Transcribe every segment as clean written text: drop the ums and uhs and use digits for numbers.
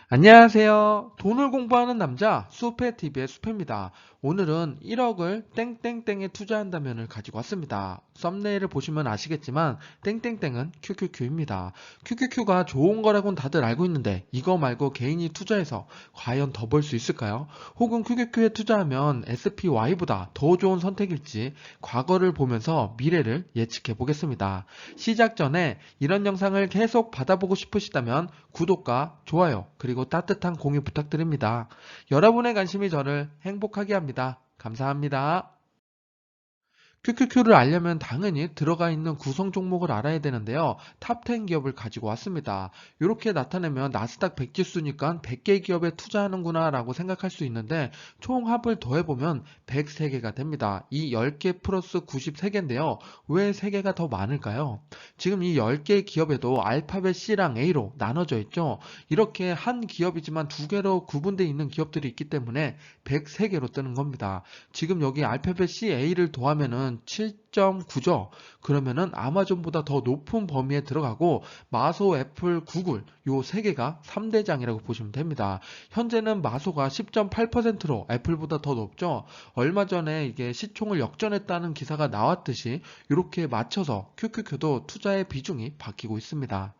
안녕하세요. 돈을 공부하는 남자 수페TV의 수페입니다. 오늘은 1억을 땡땡땡에 투자한다면을 가지고 왔습니다. 썸네일을 보시면 아시겠지만 땡땡땡은 QQQ입니다. QQQ가 좋은 거라고는 다들 알고 있는데 이거 말고 개인이 투자해서 과연 더 벌 수 있을까요? 혹은 QQQ에 투자하면 SPY보다 더 좋은 선택일지 과거를 보면서 미래를 예측해 보겠습니다. 시작 전에 이런 영상을 계속 받아보고 싶으시다면 구독과 좋아요 그리고 따뜻한 공유 부탁드립니다. 여러분의 관심이 저를 행복하게 합니다. 감사합니다. QQQ를 알려면 당연히 들어가 있는 구성 종목을 알아야 되는데요. 탑10 기업을 가지고 왔습니다. 이렇게 나타내면 나스닥 100 지수니까 100개 기업에 투자하는구나 라고 생각할 수 있는데 총 합을 더해보면 103개가 됩니다. 이 10개 플러스 93개인데요. 왜 3개가 더 많을까요? 지금 이 10개 기업에도 알파벳 C랑 A로 나눠져 있죠. 이렇게 한 기업이지만 두 개로 구분되어 있는 기업들이 있기 때문에 103개로 뜨는 겁니다. 지금 여기 알파벳 C, A를 더하면은 7.9죠. 그러면은 아마존보다 더 높은 범위에 들어가고 마소, 애플, 구글 요 세 개가 3대장이라고 보시면 됩니다. 현재는 마소가 10.8%로 애플보다 더 높죠. 얼마 전에 이게 시총을 역전했다는 기사가 나왔듯이 이렇게 맞춰서 QQQ도 투자의 비중이 바뀌고 있습니다.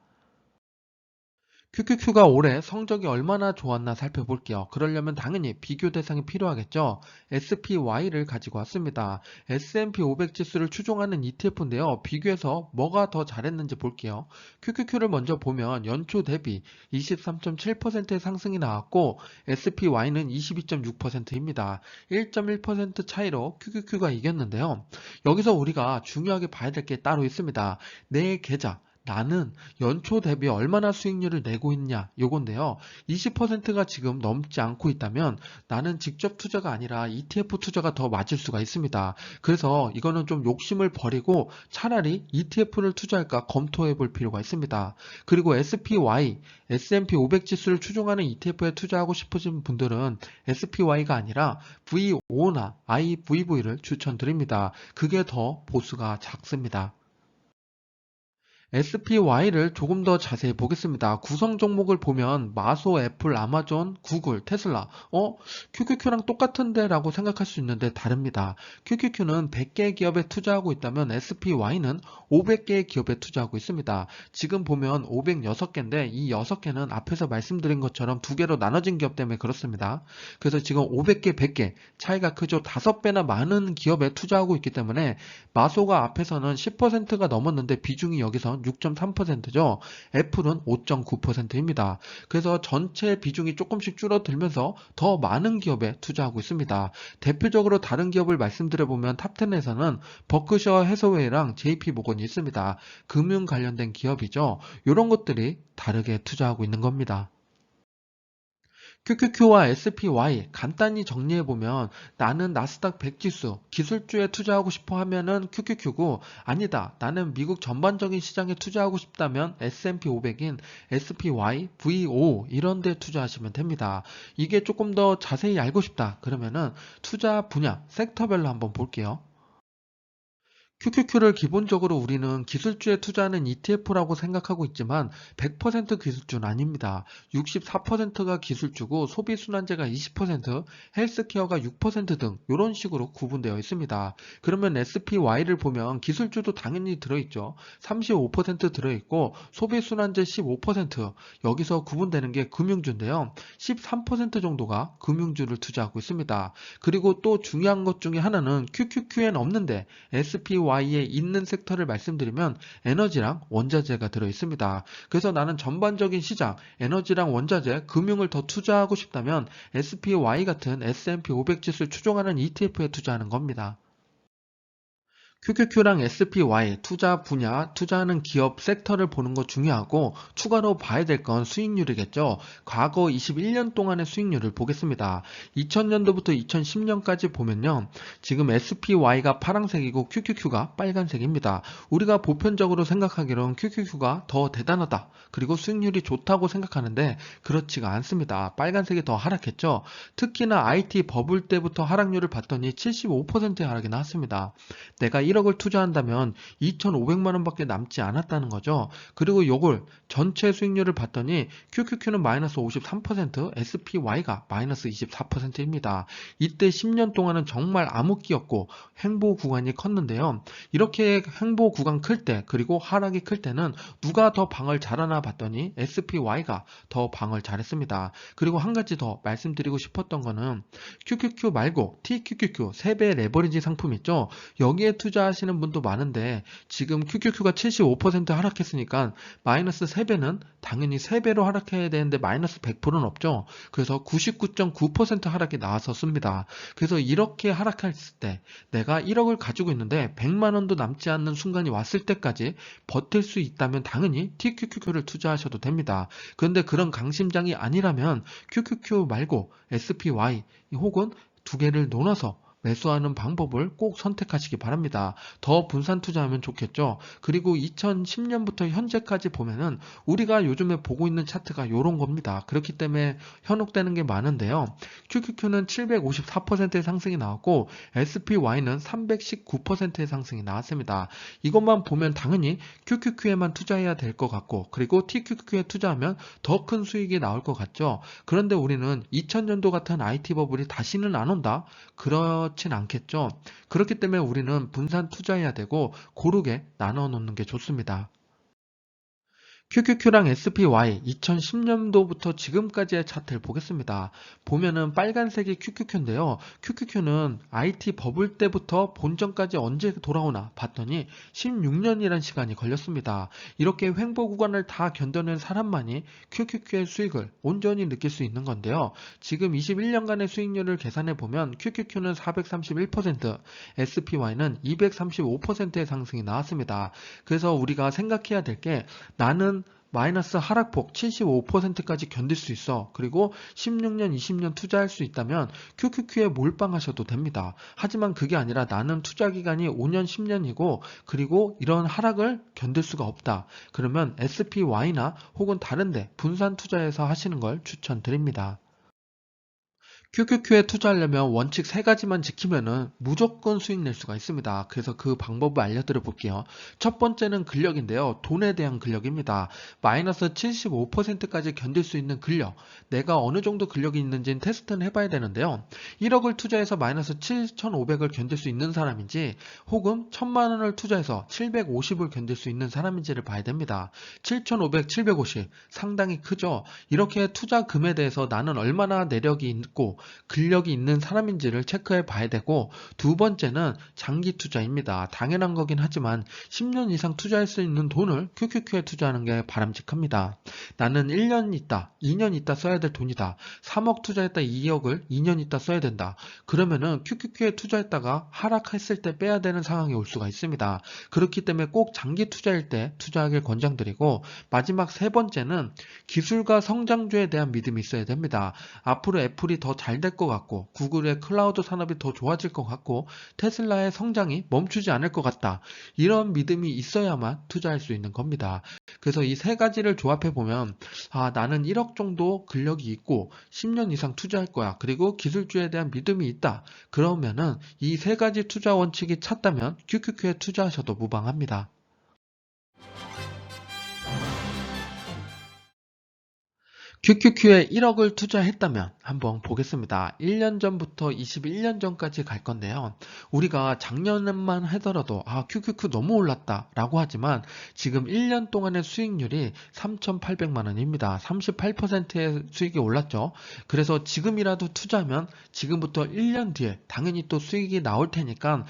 QQQ가 올해 성적이 얼마나 좋았나 살펴볼게요. 그러려면 당연히 비교 대상이 필요하겠죠. SPY를 가지고 왔습니다. S&P 500 지수를 추종하는 ETF인데요. 비교해서 뭐가 더 잘했는지 볼게요. QQQ를 먼저 보면 연초 대비 23.7%의 상승이 나왔고 SPY는 22.6%입니다. 1.1% 차이로 QQQ가 이겼는데요. 여기서 우리가 중요하게 봐야 될 게 따로 있습니다. 내 계좌 나는 연초 대비 얼마나 수익률을 내고 있냐 요건데요. 20%가 지금 넘지 않고 있다면 나는 직접 투자가 아니라 ETF 투자가 더 맞을 수가 있습니다. 그래서 이거는 좀 욕심을 버리고 차라리 ETF를 투자할까 검토해 볼 필요가 있습니다. 그리고 SPY, S&P 500 지수를 추종하는 ETF에 투자하고 싶으신 분들은 SPY가 아니라 VO나 IVV를 추천드립니다. 그게 더 보수가 작습니다. SPY를 조금 더 자세히 보겠습니다. 구성 종목을 보면 마소, 애플, 아마존, 구글, 테슬라 QQQ랑 똑같은데 라고 생각할 수 있는데 다릅니다. QQQ는 100개 기업에 투자하고 있다면 SPY는 500개의 기업에 투자하고 있습니다. 지금 보면 506개인데 이 6개는 앞에서 말씀드린 것처럼 두 개로 나눠진 기업 때문에 그렇습니다. 그래서 지금 500개, 100개 차이가 크죠. 5배나 많은 기업에 투자하고 있기 때문에 마소가 앞에서는 10%가 넘었는데 비중이 여기서 6.3%죠. 애플은 5.9%입니다. 그래서 전체 비중이 조금씩 줄어들면서 더 많은 기업에 투자하고 있습니다. 대표적으로 다른 기업을 말씀드려보면 탑10에서는 버크셔 해서웨이랑 JP모건이 있습니다. 금융 관련된 기업이죠. 이런 것들이 다르게 투자하고 있는 겁니다. QQQ와 SPY 간단히 정리해보면 나는 나스닥 100 지수 기술주에 투자하고 싶어 하면은 QQQ고 아니다 나는 미국 전반적인 시장에 투자하고 싶다면 S&P 500인 SPY, VO 이런 데 투자하시면 됩니다. 이게 조금 더 자세히 알고 싶다 그러면은 투자 분야 섹터별로 한번 볼게요. QQQ를 기본적으로 우리는 기술주에 투자하는 ETF라고 생각하고 있지만 100% 기술주는 아닙니다. 64%가 기술주고 소비순환재가 20%, 헬스케어가 6%등 이런 식으로 구분되어 있습니다. 그러면 SPY를 보면 기술주도 당연히 들어있죠. 35% 들어있고 소비순환재 15%, 여기서 구분되는 게 금융주인데요. 13% 정도가 금융주를 투자하고 있습니다. 그리고 또 중요한 것 중에 하나는 QQQ엔 없는데 SPY에 있는 섹터를 말씀드리면 에너지랑 원자재가 들어 있습니다. 그래서 나는 전반적인 시장, 에너지랑 원자재, 금융을 더 투자하고 싶다면 SPY 같은 S&P 500 지수를 추종하는 ETF에 투자하는 겁니다. QQQ랑 SPY 투자 분야, 투자하는 기업 섹터를 보는 거 중요하고 추가로 봐야 될 건 수익률이겠죠. 과거 21년 동안의 수익률을 보겠습니다. 2000년도부터 2010년까지 보면요. 지금 SPY가 파란색이고 QQQ가 빨간색입니다. 우리가 보편적으로 생각하기로는 QQQ가 더 대단하다. 그리고 수익률이 좋다고 생각하는데 그렇지가 않습니다. 빨간색이 더 하락했죠. 특히나 IT 버블 때부터 하락률을 봤더니 75%의 하락이 나왔습니다. 내가 1억을 투자한다면 2,500만 원밖에 남지 않았다는 거죠. 그리고 요걸 전체 수익률을 봤더니 QQQ는 마이너스 53%, SPY가 마이너스 24%입니다. 이때 10년 동안은 정말 암흑기였고 횡보 구간이 컸는데요. 이렇게 횡보 구간 클 때, 그리고 하락이 클 때는 누가 더 방을 잘하나 봤더니 SPY가 더 방을 잘했습니다. 그리고 한 가지 더 말씀드리고 싶었던 거는 QQQ 말고 TQQQ 3배 레버리지 상품 있죠. 여기에 투자하시는 분도 많은데 지금 QQQ가 75% 하락했으니까 마이너스 3배는 당연히 3배로 하락해야 되는데 마이너스 100%는 없죠. 그래서 99.9% 하락이 나왔었습니다. 그래서 이렇게 하락했을 때 내가 1억을 가지고 있는데 100만 원도 남지 않는 순간이 왔을 때까지 버틸 수 있다면 당연히 TQQQ를 투자하셔도 됩니다. 그런데 그런 강심장이 아니라면 QQQ 말고 SPY 혹은 두 개를 나눠서 매수하는 방법을 꼭 선택하시기 바랍니다. 더 분산 투자하면 좋겠죠. 그리고 2010년부터 현재까지 보면은 우리가 요즘에 보고 있는 차트가 이런 겁니다. 그렇기 때문에 현혹되는 게 많은데요. QQQ는 754%의 상승이 나왔고 SPY는 319%의 상승이 나왔습니다. 이것만 보면 당연히 QQQ에만 투자해야 될 것 같고, 그리고 TQQ에 투자하면 더 큰 수익이 나올 것 같죠. 그런데 우리는 2000년도 같은 IT 버블이 다시는 안 온다? 그렇진 않겠죠. 그렇기 때문에 우리는 분산 투자해야 되고 고르게 나눠 놓는 게 좋습니다. QQQ랑 SPY 2010년도부터 지금까지의 차트를 보겠습니다. 보면은 빨간색이 QQQ인데요. QQQ는 IT 버블 때부터 본전까지 언제 돌아오나 봤더니 16년이란 시간이 걸렸습니다. 이렇게 횡보 구간을 다 견뎌낸 사람만이 QQQ의 수익을 온전히 느낄 수 있는 건데요. 지금 21년간의 수익률을 계산해 보면 QQQ는 431%, SPY는 235%의 상승이 나왔습니다. 그래서 우리가 생각해야 될 게 나는 마이너스 하락폭 75%까지 견딜 수 있어. 그리고 16년, 20년 투자할 수 있다면 QQQ에 몰빵하셔도 됩니다. 하지만 그게 아니라 나는 투자 기간이 5년, 10년이고 그리고 이런 하락을 견딜 수가 없다. 그러면 SPY나 혹은 다른데 분산 투자해서 하시는 걸 추천드립니다. QQQ에 투자하려면 원칙 3가지만 지키면은 무조건 수익 낼 수가 있습니다. 그래서 그 방법을 알려드려 볼게요. 첫 번째는 근력인데요. 돈에 대한 근력입니다. 마이너스 75%까지 견딜 수 있는 근력. 내가 어느 정도 근력이 있는지는 테스트는 해봐야 되는데요. 1억을 투자해서 마이너스 7,500을 견딜 수 있는 사람인지 혹은 1,000만 원을 투자해서 750을 견딜 수 있는 사람인지를 봐야 됩니다. 7,500, 750 상당히 크죠. 이렇게 투자금에 대해서 나는 얼마나 내력이 있고 근력이 있는 사람인지를 체크해 봐야 되고, 두 번째는 장기 투자입니다. 당연한 거긴 하지만 10년 이상 투자할 수 있는 돈을 QQQ에 투자하는 게 바람직합니다. 나는 1년 있다, 2년 있다 써야 될 돈이다. 3억 투자했다 2억을 2년 있다 써야 된다. 그러면은 QQQ에 투자했다가 하락했을 때 빼야 되는 상황이 올 수가 있습니다. 그렇기 때문에 꼭 장기 투자일 때 투자하길 권장드리고, 마지막 세 번째는 기술과 성장주에 대한 믿음이 있어야 됩니다. 앞으로 애플이 더 잘 될 것 같고 구글의 클라우드 산업이 더 좋아질 것 같고 테슬라의 성장이 멈추지 않을 것 같다. 이런 믿음이 있어야만 투자할 수 있는 겁니다. 그래서 이 3가지를 조합해 보면 나는 1억 정도 근력이 있고 10년 이상 투자할 거야. 그리고 기술주에 대한 믿음이 있다. 그러면은 이 3가지 투자 원칙이 찼다면 QQQ에 투자하셔도 무방합니다. QQQ에 1억을 투자했다면 한번 보겠습니다. 1년 전부터 21년 전까지 갈 건데요. 우리가 작년만 하더라도 QQQ 너무 올랐다 라고 하지만 지금 1년 동안의 수익률이 3,800만 원입니다. 38%의 수익이 올랐죠. 그래서 지금이라도 투자하면 지금부터 1년 뒤에 당연히 또 수익이 나올 테니까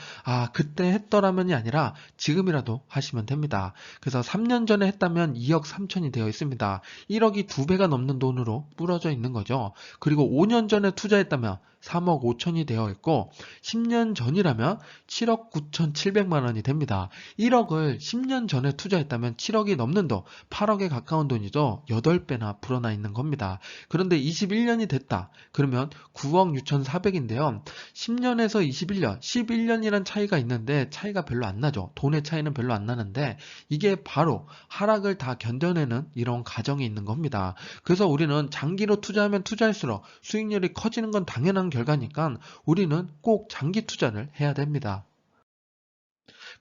그때 했더라면이 아니라 지금이라도 하시면 됩니다. 그래서 3년 전에 했다면 2억 3천이 되어 있습니다. 1억이 2배가 넘는 돈으로 뿌려져 있는 거죠. 그리고 5년 전에 투자했다면 3억 5천이 되어 있고 10년 전이라면 7억 9,700만 원이 됩니다. 1억을 10년 전에 투자했다면 7억이 넘는 돈, 8억에 가까운 돈이죠. 8배나 불어나 있는 겁니다. 그런데 21년이 됐다. 그러면 9억 6,400인데요. 10년에서 21년, 11년이란 차이가 있는데 차이가 별로 안 나죠. 돈의 차이는 별로 안 나는데 이게 바로 하락을 다 견뎌내는 이런 가정이 있는 겁니다. 그래서 우리는 장기로 투자하면 투자할수록 수익률이 커지는 건 당연한 결과니까 우리는 꼭 장기 투자를 해야 됩니다.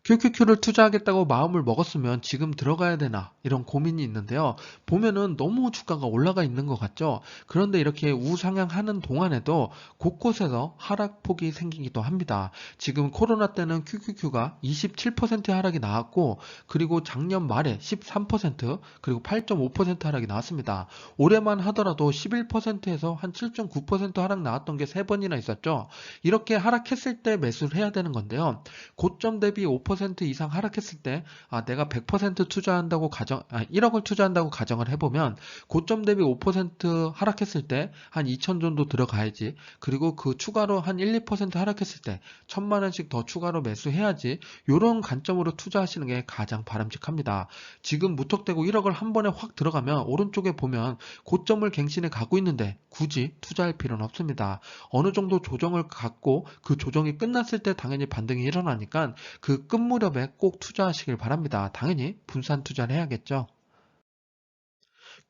QQQ를 투자하겠다고 마음을 먹었으면 지금 들어가야 되나 이런 고민이 있는데요. 보면은 너무 주가가 올라가 있는 것 같죠. 그런데 이렇게 우상향하는 동안에도 곳곳에서 하락폭이 생기기도 합니다. 지금 코로나 때는 QQQ가 27% 하락이 나왔고, 그리고 작년 말에 13% 그리고 8.5% 하락이 나왔습니다. 올해만 하더라도 11%에서 한 7.9% 하락 나왔던 게 3번이나 있었죠. 이렇게 하락했을 때 매수를 해야 되는 건데요. 고점 대비 5% 이상 하락했을 때, 내가 100% 투자한다고 1억을 투자한다고 가정을 해보면, 고점 대비 5% 하락했을 때 한 2천 정도 들어가야지. 그리고 그 추가로 한 1, 2% 하락했을 때 1,000만 원씩 더 추가로 매수해야지. 이런 관점으로 투자하시는 게 가장 바람직합니다. 지금 무턱대고 1억을 한 번에 확 들어가면 오른쪽에 보면 고점을 갱신해 가고 있는데 굳이 투자할 필요는 없습니다. 어느 정도 조정을 갖고 그 조정이 끝났을 때 당연히 반등이 일어나니까 그 끝 무렵에 꼭 투자하시길 바랍니다. 당연히 분산 투자를 해야겠죠.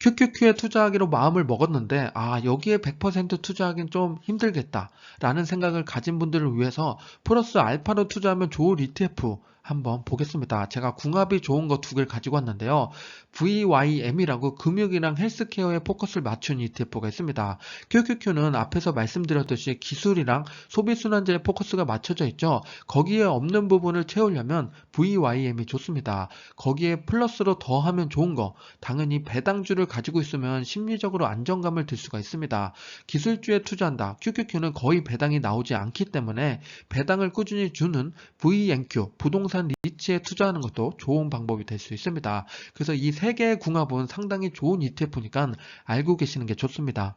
QQQ에 투자하기로 마음을 먹었는데, 여기에 100% 투자하긴 좀 힘들겠다라는 생각을 가진 분들을 위해서 플러스 알파로 투자하면 좋을 ETF 한번 보겠습니다. 제가 궁합이 좋은 거 두 개를 가지고 왔는데요. VYM이라고 금융이랑 헬스케어에 포커스를 맞춘 ETF가 있습니다. QQQ는 앞에서 말씀드렸듯이 기술이랑 소비순환제에 포커스가 맞춰져 있죠. 거기에 없는 부분을 채우려면 VYM이 좋습니다. 거기에 플러스로 더하면 좋은 거, 당연히 배당주를 가지고 있으면 심리적으로 안정감을 들 수가 있습니다. 기술주에 투자한다. QQQ는 거의 배당이 나오지 않기 때문에 배당을 꾸준히 주는 VNQ, 부동산 리츠에 투자하는 것도 좋은 방법이 될 수 있습니다. 그래서 이 세 개의 궁합은 상당히 좋은 ETF니까 알고 계시는 게 좋습니다.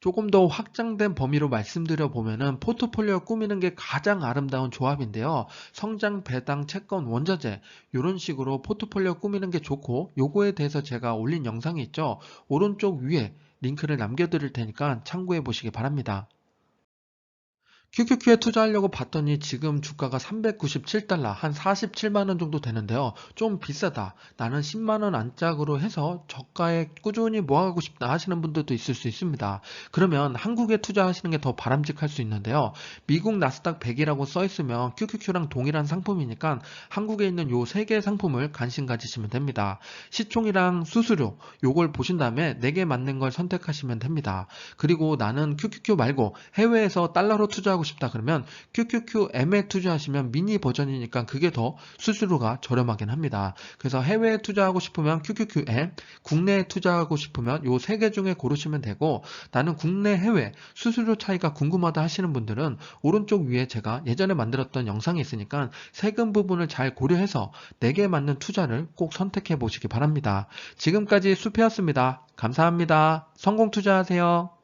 조금 더 확장된 범위로 말씀드려 보면은 포트폴리오 꾸미는 게 가장 아름다운 조합인데요. 성장, 배당, 채권, 원자재 이런 식으로 포트폴리오 꾸미는 게 좋고, 요거에 대해서 제가 올린 영상이 있죠. 오른쪽 위에 링크를 남겨드릴 테니까 참고해 보시기 바랍니다. QQQ에 투자하려고 봤더니 지금 주가가 397달러, 한 47만 원 정도 되는데요. 좀 비싸다. 나는 10만 원 안짝으로 해서 저가에 꾸준히 모아가고 싶다 하시는 분들도 있을 수 있습니다. 그러면 한국에 투자하시는 게 더 바람직할 수 있는데요. 미국 나스닥 100이라고 써 있으면 QQQ랑 동일한 상품이니까 한국에 있는 요 세 개의 상품을 관심 가지시면 됩니다. 시총이랑 수수료 요걸 보신 다음에 내게 맞는 걸 선택하시면 됩니다. 그리고 나는 QQQ 말고 해외에서 달러로 투자하고 싶다 그러면 QQQM에 투자하시면 미니 버전이니까 그게 더 수수료가 저렴하긴 합니다. 그래서 해외에 투자하고 싶으면 QQQM, 국내에 투자하고 싶으면 요 세 개 중에 고르시면 되고, 나는 국내 해외 수수료 차이가 궁금하다 하시는 분들은 오른쪽 위에 제가 예전에 만들었던 영상이 있으니까 세금 부분을 잘 고려해서 내게 맞는 투자를 꼭 선택해 보시기 바랍니다. 지금까지 수피였습니다. 감사합니다. 성공 투자하세요.